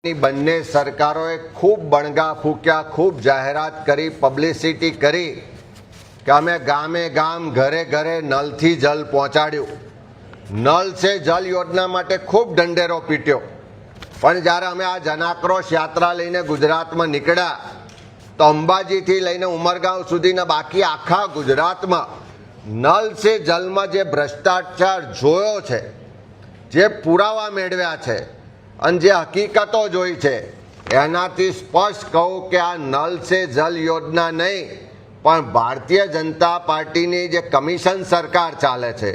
બંને સરકારોએ ખૂબ બણગા ફૂક્યા, ખૂબ જાહેરાત કરી, પબ્લિસિટી કરી કે અમે ગામે ગામ ઘરે ઘરે નલથી જલ પહોંચાડ્યું. નલ સે જલ યોજના માટે ખૂબ ઢંઢેરો પીટ્યો. પણ જ્યારે અમે આ જનાક્રોશ યાત્રા લઈને ગુજરાતમાં નીકળ્યા તો અંબાજીથી લઈને ઉમરગાંવ સુધીના બાકી આખા ગુજરાતમાં નલ સે જલમાં જે ભ્રષ્ટાચાર જોયો છે, જે પુરાવા મેળવ્યા છે અને જે હકીકતો જોઈ છે, એનાથી સ્પષ્ટ કહું કે આ નલ સે જલ યોજના નહીં પણ ભારતીય જનતા પાર્ટીની જે કમિશન સરકાર ચાલે છે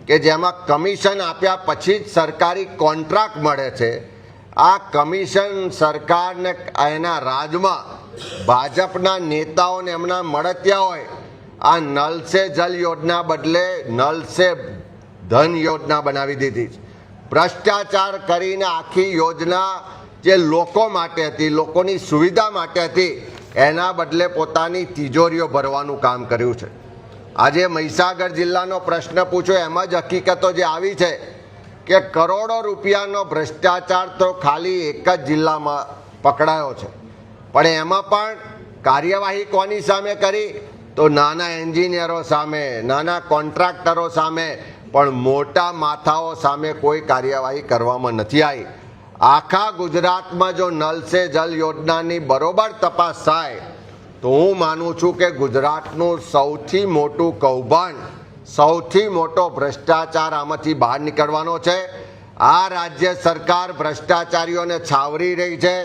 કે જેમાં કમિશન આપ્યા પછી જ સરકારી કોન્ટ્રાક્ટ મળે છે, આ કમિશન સરકારને એના રાજમાં ભાજપના નેતાઓને એમના મળતિયાઓએ આ નલ સે જલ યોજના બદલે નલ સે ધન યોજના બનાવી દીધી છે. ભ્રષ્ટાચાર કરીને આખી યોજના જે લોકો માટે હતી, લોકોની સુવિધા માટે હતી, એના બદલે પોતાની તિજોરીઓ ભરવાનું કામ કર્યું છે. આજે મહીસાગર જિલ્લાનો પ્રશ્ન પૂછ્યો, એમાં જ હકીકતો જે આવી છે કે કરોડો રૂપિયાનો ભ્રષ્ટાચાર તો ખાલી એક જ જિલ્લામાં પકડાયો છે. પણ એમાં પણ કાર્યવાહી કોની સામે કરી? તો નાના એન્જિનિયરો સામે, નાના કોન્ટ્રાક્ટરો સામે, પણ મોટા માથાઓ સામે કોઈ કાર્યવાહી કરવામાં નથી આવી. આખા ગુજરાતમાં જો નલ સે જલ યોજનાની બરોબર તપાસ થાય તો હું માનું છું કે ગુજરાતનું સૌથી મોટું કૌભાંડ, સૌથી મોટો ભ્રષ્ટાચાર આમાંથી બહાર નીકળવાનો છે. આ રાજ્ય સરકાર ભ્રષ્ટાચારીઓને છાવરી રહી છે,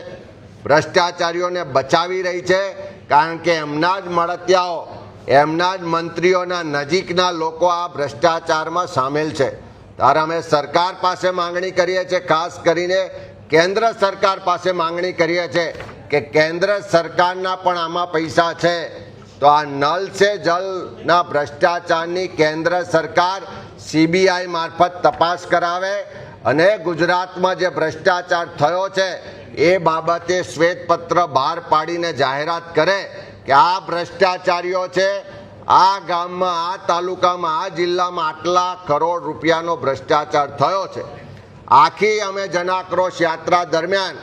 ભ્રષ્ટાચારીઓને બચાવી રહી છે, કારણ કે એમના જ મળતિયાઓ, એમના જ મંત્રીઓના નજીકના લોકો આ ભ્રષ્ટાચારમાં સામેલ છે. ત્યારે અમે સરકાર પાસે માંગણી કરીએ છીએ, ખાસ કરીને કેન્દ્ર સરકાર પાસે માંગણી કરીએ છીએ કે કેન્દ્ર સરકારના પણ આમાં પૈસા છે તો આ નલ સે જલના ભ્રષ્ટાચારની કેન્દ્ર સરકાર CBI મારફત તપાસ કરાવે અને ગુજરાતમાં જે ભ્રષ્ટાચાર થયો છે એ બાબતે શ્વેતપત્ર બહાર પાડીને જાહેરાત કરે કે આ ભ્રષ્ટાચારીઓ છે, આ ગામમાં, આ તાલુકામાં, આ જિલ્લામાં આટલા કરોડ રૂપિયાનો ભ્રષ્ટાચાર થયો છે. આખી અમે જનાક્રોશ યાત્રા દરમિયાન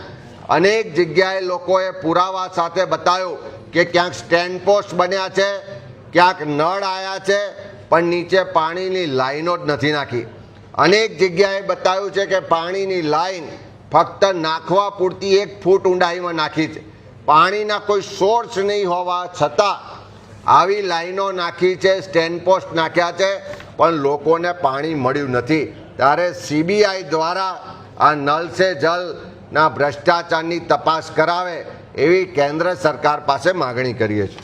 અનેક જગ્યાએ લોકોએ પુરાવા સાથે બતાવ્યું કે ક્યાંક સ્ટેન્ડ પોસ્ટ બન્યા છે, ક્યાંક નળ આવ્યા છે, પણ નીચે પાણીની લાઈનો જ નથી નાખી. અનેક જગ્યાએ બતાવ્યું છે કે પાણીની લાઈન ફક્ત નાખવા પૂરતી 1 ફૂટ ઊંડાઈમાં નાખી છે. પાણીના કોઈ સોર્સ નહીં હોવા છતાં આવી લાઈનો નાખી છે, સ્ટેન્ડ પોસ્ટ નાખ્યા છે, પણ લોકોને પાણી મળ્યું નથી. ત્યારે CBI દ્વારા આ નલ સે જલના ભ્રષ્ટાચારની તપાસ કરાવે એવી કેન્દ્ર સરકાર પાસે માગણી કરીએ છીએ.